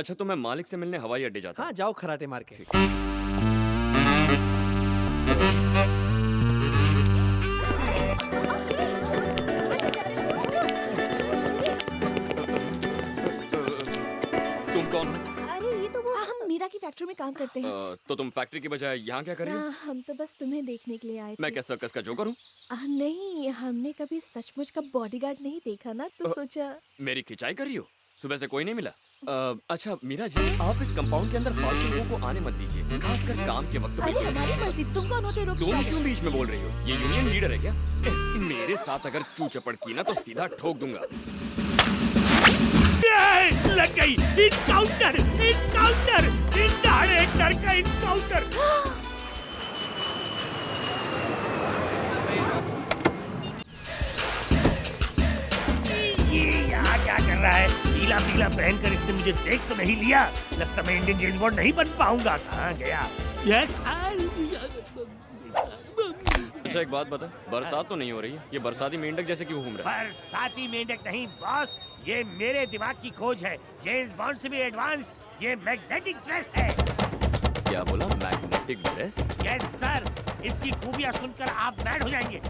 अच्छा तो मैं मालिक से मिलने हवाई अड्डे जाता हाँ जाओ खराटे मार के। तुम कौन हो? अरे ये तो वो हम मीरा की फैक्ट्री में काम करते हैं। तो तुम फैक्ट्री की बजाय यहाँ क्या कर रही हो? हम तो बस तुम्हें देखने के लिए आए थे। मैं क्या सर्कस का जोकर हूँ? नहीं, हमने कभी सचमुच का बॉडीगार्ड नहीं देखा ना, तो अ, सोचा। मेरी खिंचाई कर रही हो? सुबह से कोई नहीं मिला। अच्छा मीरा जी, आप इस कंपाउंड के अंदर फालतू लोगों को आने मत दीजिए, खासकर काम के वक्त अरे पे। हमारी मर्जी, तुम कौन होते रोकने तुम वाले? क्यों बीच में बोल रही हो? ये यूनियन लीडर है क्या? मेरे साथ अगर चू चपड़ की ना तो सीधा ठोक दूंगा। लग गई। इनकाउंटर, इनकाउंटर, डायरेक्टर का इनकाउंटर। ये यहाँ क्या कर रहा है? पीला पीला पहनकर इसने मुझे देख तो नहीं लिया। लगता मैं इंडियन जेम्स बॉन्ड नहीं बन पाऊंगा। कहाँ गया? यस। अच्छा एक बात बता, बरसात तो नहीं हो रही है, ये बरसाती मेंढक जैसे क्यों घूम रहा है? बरसाती मेंढक नहीं बॉस, ये मेरे दिमाग की खोज है। जेम्स बॉन्ड से भी एडवांस्ड ये मैग्नेटिक ड्रेस है। क्या बोला? Magnetic dress? यस सर, इसकी खूबियां सुनकर आप मैड हो जाएंगे।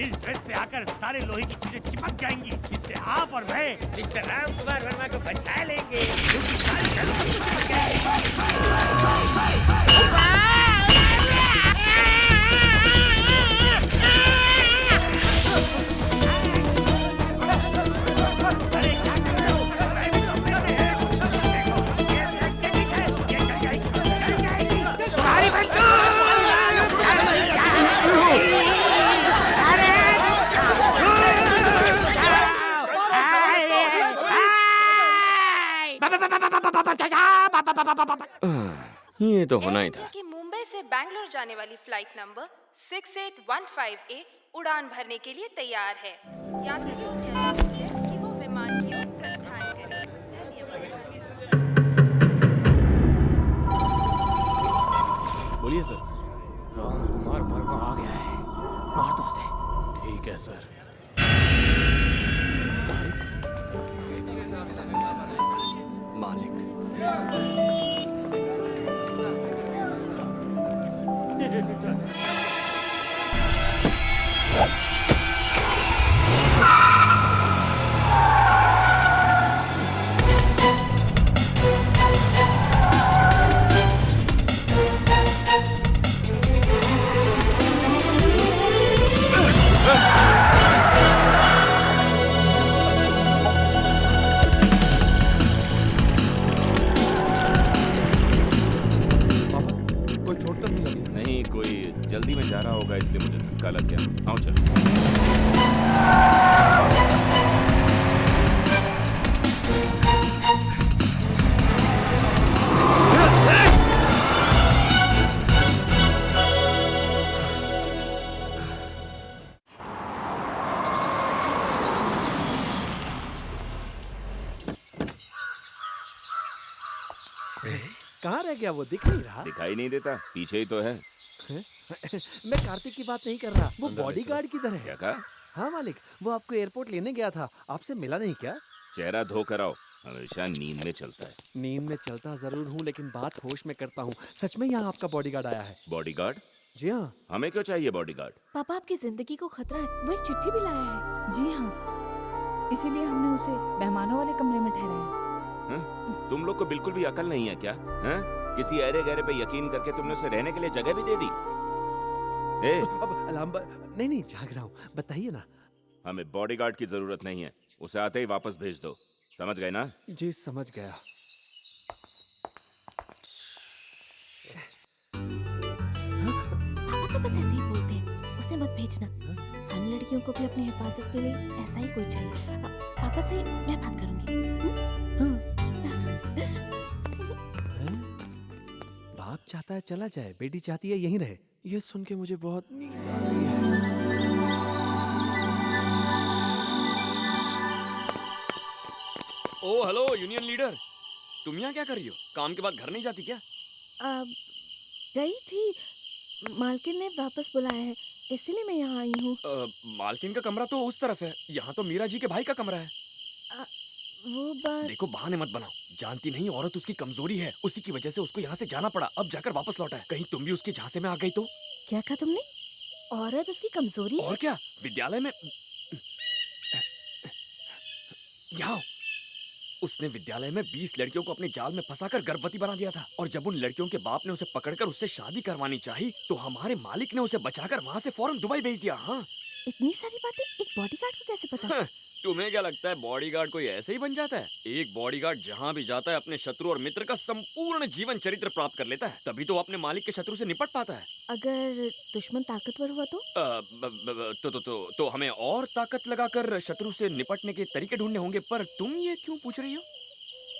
इस ड्रेस से आकर सारे लोहे की चीजें चिपक जाएंगी। इससे आप और मैं मिस्टर राम कुमार वर्मा को बचा लेंगे। क्योंकि सारी जरूरत को चिपक अरे क्या कर रहे हो? मैं भी तो अपने से है। देखो, ये मैग्नेटिक है। ये चल जाएगी। तुम्हारी ये तो होना ही था। कि मुंबई से बैंगलोर जाने वाली फ्लाइट नंबर 6815A उड़ान भरने के लिए तैयार है। यात्रियों से अनुरोध है कि वो विमान की ओर प्रस्थान करें। धन्यवाद। बोलिए सर। राम कुमार वर्मा आ गया है, मार दो उसे। ठीक है सर। मालिक कोई चोट तो नहीं लगी? नहीं, कोई जल्दी में जा रहा होगा इसलिए मुझे धक्का लग गया। आओ चलो। कहाँ रह गया वो? दिख नहीं रहा। दिखाई नहीं देता, पीछे ही तो है। मैं कार्तिक की बात नहीं कर रहा, वो बॉडीगार्ड किधर क्या है? कहा? हाँ मालिक, वो आपको एयरपोर्ट लेने गया था, आपसे मिला नहीं क्या? चेहरा धो कर आओ, हमेशा नींद में चलता है। नींद में चलता जरूर हूँ, लेकिन बात होश में करता हूँ। सच में यहाँ आपका बॉडीगार्ड आया है? बॉडीगार्ड? जी हाँ। हमें क्यों चाहिए बॉडीगार्ड? पापा आपकी जिंदगी को खतरा है, वो एक चिट्ठी भी लाया है। जी हाँ, इसीलिए हमने उसे मेहमानों वाले कमरे में ठहराया। तुम लोग को बिल्कुल भी अकल नहीं है क्या? हैं? किसी अरे गहरे पे यकीन करके तुमने उसे रहने के लिए जगह भी दे दी। ए, अब अलार्म नहीं जाग रहा हूँ, बताइए ना। हमें बॉडीगार्ड की जरूरत नहीं है, उसे आते ही वापस भेज दो। समझ गए ना? जी समझ गया। पापा तो बस ऐसे ही बोलते हैं, उसे मत भेजना। हम लड़कियों को भी अपनी हिफाजत के लिए ऐसा ही कोई चाहिए। पापा से मैं बात करूंगी। बाप चाहता है चला जाए, बेटी चाहती है यहीं रहे। ये सुन के मुझे बहुत नींद आ रही है। ओ हेलो यूनियन लीडर, तुम यहाँ क्या कर रही हो? काम के बाद घर नहीं जाती क्या? गई थी, मालकिन ने वापस बुलाया है, इसीलिए मैं यहाँ आई हूँ। मालकिन का कमरा तो उस तरफ है, यहाँ तो मीरा जी के भाई का कमरा है। वो बात देखो बहाने मत बनाओ, जानती नहीं औरत उसकी कमजोरी है, उसी की वजह से उसको यहाँ से जाना पड़ा, अब जाकर वापस लौटा है। कहीं तुम भी उसके झांसे में आ गई तो? क्या कहा तुमने? औरत उसकी कमजोरी है? और क्या, विद्यालय में यहाँ उसने विद्यालय में 20 लड़कियों को अपने जाल में फंसाकर गर्भवती बना दिया था, और जब उन लड़कियों के बाप ने उसे पकड़कर उससे शादी करवानी चाहिए तो हमारे मालिक ने उसे बचाकर वहाँ से फौरन दुबई भेज दिया। हाँ, इतनी सारी बातें एक बॉडीगार्ड को कैसे पता? हाँ, तुम्हें क्या लगता है बॉडीगार्ड कोई ऐसे ही बन जाता है? एक बॉडीगार्ड जहाँ भी जाता है अपने शत्रु और मित्र का संपूर्ण जीवन चरित्र प्राप्त कर लेता है, तभी तो वो अपने मालिक के शत्रु से निपट पाता है। अगर दुश्मन ताकतवर हुआ तो? तो हमें और ताकत लगाकर शत्रु से निपटने के तरीके ढूंढने होंगे। पर तुम ये क्यों पूछ रही हो?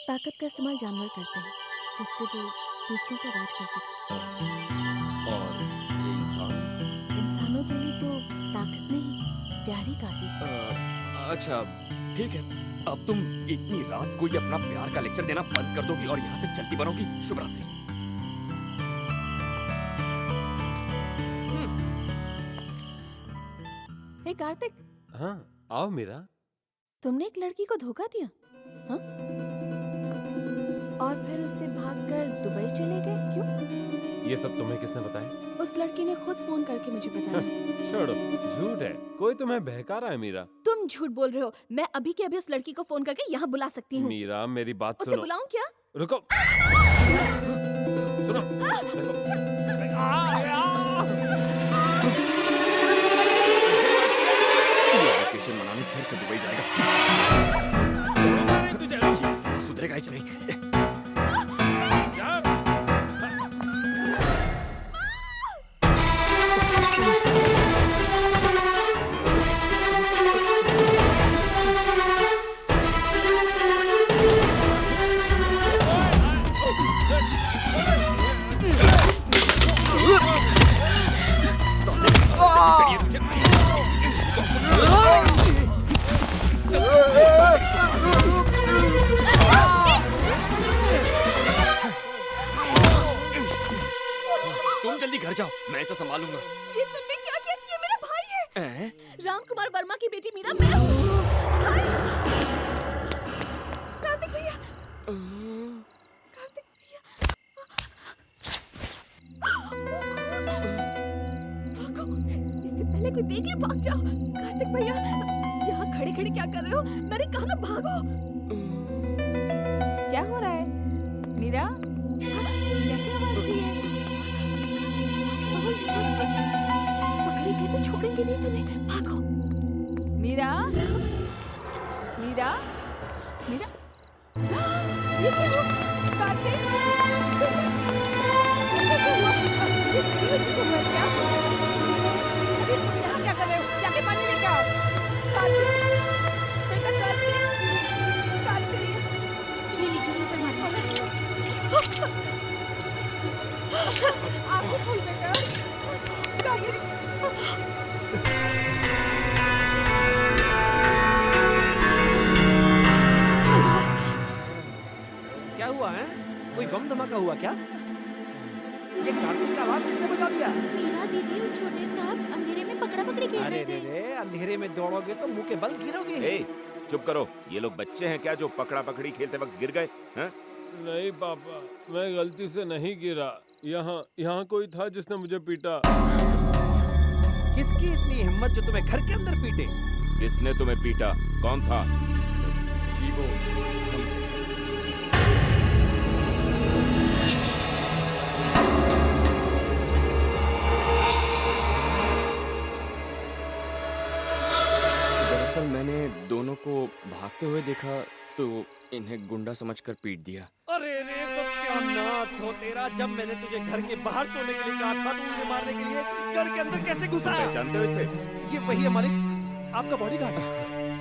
ताकत का इस्तेमाल जानवर करते हैं जिससे वो दूसरों पर राज कर सके। और ये इंसान? इंसानों के लिए तो ताकत नहीं, प्यार ही काफी है। अच्छा ठीक है, अब तुम इतनी रात को ही अपना प्यार का लेक्चर देना बंद कर दोगी और यहाँ से चलती बनोगी। शुभ रात्रि। हे कार्तिक, हाँ आओ मीरा। तुमने एक लड़की को धोखा दिया, हाँ? और फिर उससे भागकर दुबई चले गए, क्यों? ये सब तुम्हें किसने बताया? उस लड़की ने खुद फोन करके मुझे बताया। छोड़ो, झूठ है, कोई तुम्हें बहका रहा है मीरा। तुम झूठ बोल रहे हो। मैं अभी के अभी उस लड़की को फोन करके यहाँ बुला सकती हूँ। मीरा मेरी बात उसे सुनो। बुलाऊं क्या? रुको, सुनो, देखो। वेकेशन मनाने फिर से दुबई जाएगा। ये साला सुधरेगा ही नहीं। तुम जल्दी घर जाओ, मैं इसे संभालूंगा। ये तुमने क्या किया? ये मेरा भाई है। हैं? राम कुमार वर्मा की बेटी मीरा मेरा भाई। कार्तिक भैया, कार्तिक भैया, भागो, इससे पहले कोई देख ले, भाग जाओ। कार्तिक भैया, यहाँ खड़े खड़े क्या कर रहे हो? मैंने कहा ना भागो। क्या हो रहा है मीरा? कैसे आवाज दी है? पकड़े गए तो छोड़ेंगे नहीं तुम्हें, भागो। मीरा, मीरा, मीरा, ये क्या हुआ? कार्तिक, ये कैसे हुआ? ये मेरी वजह से हुआ क्या? अरे तुम यहाँ क्या कर रहे हो? जाके पानी लेके आओ। कार्तिक, बेटा कार्तिक, कार्तिक, ये लीजिए मुंह पे मारिए। आपको खोल बेटा, कार्तिक। क्या हुआ है? कोई बम धमाका हुआ क्या? ये कार्तिक का अलार्म किसने बजा दिया? मीरा दीदी और छोटे साहब अंधेरे में पकड़ा पकड़ी खेल अरे रहे थे। रे, अंधेरे में दौड़ोगे तो मुंह के बल गिरोगे। ए, चुप करो। ये लोग बच्चे हैं क्या जो पकड़ा पकड़ी खेलते वक्त गिर गए? हैं? नहीं पापा, मैं गलती से नहीं गिरा। यहाँ कोई था जिसने मुझे पीटा। किसकी इतनी हिम्मत जो तुम्हें घर के अंदर पीटे? किसने तुम्हें पीटा? कौन था? कि वो हम थे। दरअसल मैंने दोनों को भागते हुए देखा तो इन्हें गुंडा समझकर पीट दिया। अरे रे सत्यानाश हो तेरा। जब मैंने तुझे घर के बाहर सोने के लिए कहा था तो मुझे मारने के लिए घर के अंदर कैसे घुसा? पहचानते हो इसे? ये वही है मालिक, आपका बॉडीगार्ड।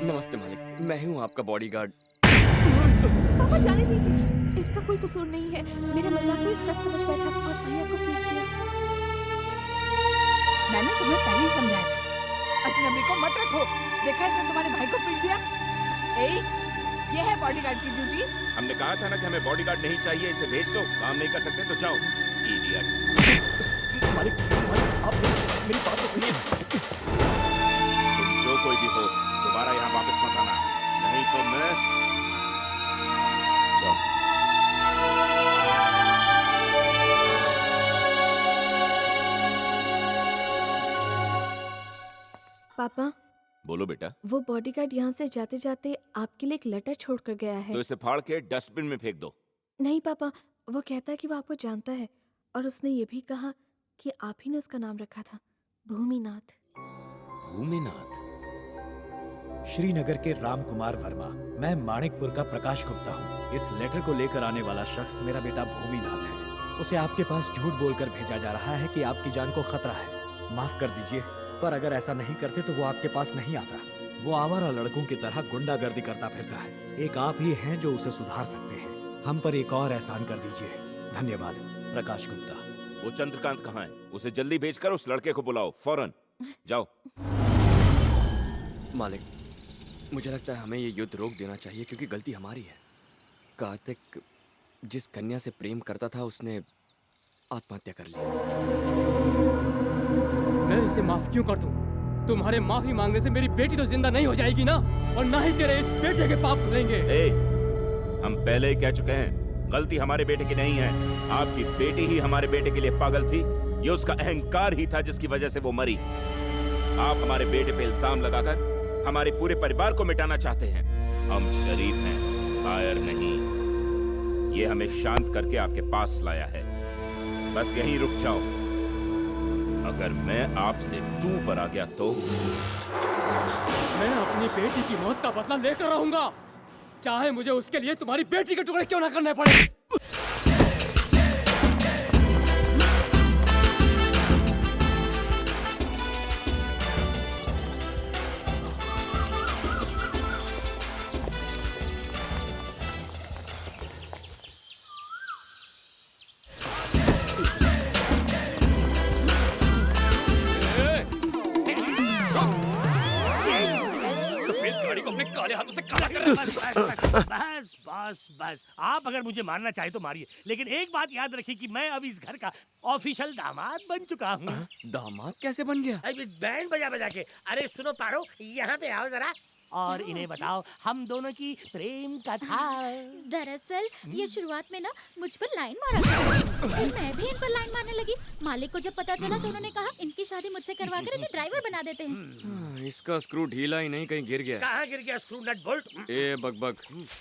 नमस्ते मालिक, मैं हूँ आपका बॉडीगार्ड। पापा जाने दीजिए, इसका कोई कसूर नहीं है। मेरा मजाक को सच समझ बैठा और भैया को पीट दिया। मैंने तुम्हें पहले ही समझाया था, अजनबी को मत रखो। देखा इसने तुम्हारे भाई को पीट दिया। ये है बॉडीगार्ड की ड्यूटी। हमने कहा था ना कि हमें बॉडीगार्ड नहीं चाहिए, इसे भेज दो। काम नहीं कर सकते तो जाओ। इडियट। मालिक, मालिक आप मेरी बात तो सुनिए। तुम जो कोई भी हो दोबारा यहाँ वापस मत आना, नहीं तो मैं पापा, बोलो बेटा। वो बॉडीगार्ड यहाँ से जाते जाते आपके लिए एक लेटर छोड़कर गया है। तो इसे फाड़ के डस्टबिन में फेंक दो। नहीं पापा, वो कहता है कि वो आपको जानता है और उसने ये भी कहा कि आप ही ने उसका नाम रखा था, भूमिनाथ। भूमिनाथ? श्रीनगर के राम कुमार वर्मा। मैं माणिकपुर का प्रकाश गुप्ता हूँ। इस लेटर को लेकर आने वाला शख्स मेरा बेटा भूमिनाथ है। उसे आपके पास झूठ बोलकर भेजा जा रहा है कि आपकी जान को खतरा है। माफ कर दीजिए, पर अगर ऐसा नहीं करते तो वो आपके पास नहीं आता। वो आवारा लड़कों की तरह गुंडागर्दी करता फिरता है। एक आप ही हैं जो उसे सुधार सकते हैं। हम पर एक और एहसान कर दीजिए। धन्यवाद। प्रकाश गुप्ता। वो चंद्रकांत कहाँ है? उसे जल्दी भेजकर उस लड़के को बुलाओ, फौरन। जाओ। मालिक, मुझे लगता है हमें ये युद्ध रोक देना चाहिए क्योंकि गलती हमारी है। कार्तिक जिस कन्या से प्रेम करता था उसने आत्महत्या कर ली। मैं इसे माफ क्यों कर दूं? तुम्हारे माफी मांगने से मेरी बेटी तो जिंदा नहीं हो जाएगी ना, और ना ही तेरे इस बेटे के पाप धुलेंगे। हम पहले ही कह चुके हैं, गलती हमारे बेटे की नहीं है। आपकी बेटी ही हमारे बेटे के लिए पागल थी। ये उसका अहंकार ही था जिसकी वजह से वो मरी। आप हमारे बेटे पे इल्जाम लगाकर हमारे पूरे परिवार को मिटाना चाहते हैं। हम शरीफ हैं, कायर नहीं। ये हमें शांत करके आपके पास लाया है। बस यहीं रुक जाओ। अगर मैं आपसे तू पर आ गया तो मैं अपनी बेटी की मौत का बदला लेकर रहूंगा, चाहे मुझे उसके लिए तुम्हारी बेटी के टुकड़े क्यों ना करने पड़े। सफेद गाड़ी को अपने काले हाथों से काला कर। बस बस बस, आप अगर मुझे मारना चाहे तो मारिए, लेकिन एक बात याद रखिए कि मैं अब इस घर का ऑफिशियल दामाद बन चुका हूँ। दामाद कैसे बन गया? बैंड बजा बजा के। अरे सुनो पारो, यहाँ पे आओ जरा और इन्हें बताओ हम दोनों की प्रेम कथा। दरअसल ये शुरुआत में ना मुझ पर लाइन मारा था, फिर मैं भी इन पर लाइन मारने लगी। मालिक को जब पता चला तो उन्होंने कहा इनकी शादी मुझसे करवाकर इन्हें ड्राइवर बना देते हैं। इसका स्क्रू ढीला ही नहीं कहीं गिर गया। कहाँ गिर गया स्क्रू नट बोल्ट? ए बकबक,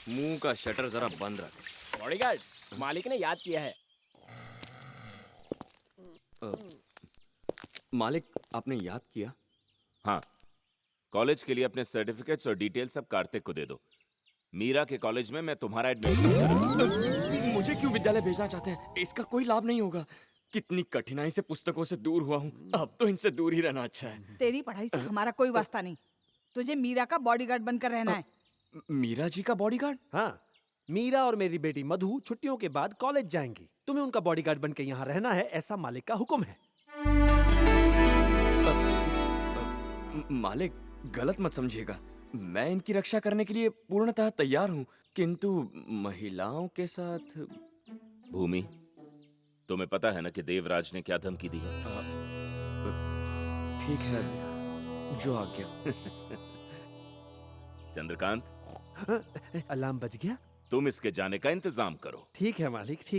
मुंह का शटर जरा बंद रख। बॉडीगार्ड, मालिक ने याद किया है। मालिक, आपने याद किया? हाँ, कॉलेज के लिए अपने सर्टिफिकेट्स और डिटेल सब कार्तिक को दे दो। मीरा के कॉलेज में मैं तुम्हारा एडमिशन। मुझे क्यों विद्यालय भेजना चाहते हैं? इसका कोई लाभ नहीं होगा। कितनी कठिनाई से पुस्तकों से दूर हुआ हूँ, अब तो इनसे दूर ही रहना अच्छा है। तेरी पढ़ाई से हमारा कोई वास्ता नहीं। तुझे मीरा का बॉडीगार्ड बनकर रहना है। मीरा जी का बॉडीगार्ड? हाँ, मीरा और मेरी बेटी मधु छुट्टियों के बाद कॉलेज जाएंगी। तुम्हें उनका बॉडीगार्ड बनकर यहाँ रहना है, ऐसा मालिक का हुक्म है। मालिक, गलत मत समझिएगा। मैं इनकी रक्षा करने के लिए पूर्णतः तैयार हूँ, किंतु महिलाओं के साथ। भूमि, तुम्हें पता है ना कि देवराज ने क्या धमकी दी है? ठीक है, जो आज्ञा। चंद्रकांत, अलार्म बज गया? तुम इसके जाने का इंतजाम करो। ठीक है मालिक, ठीक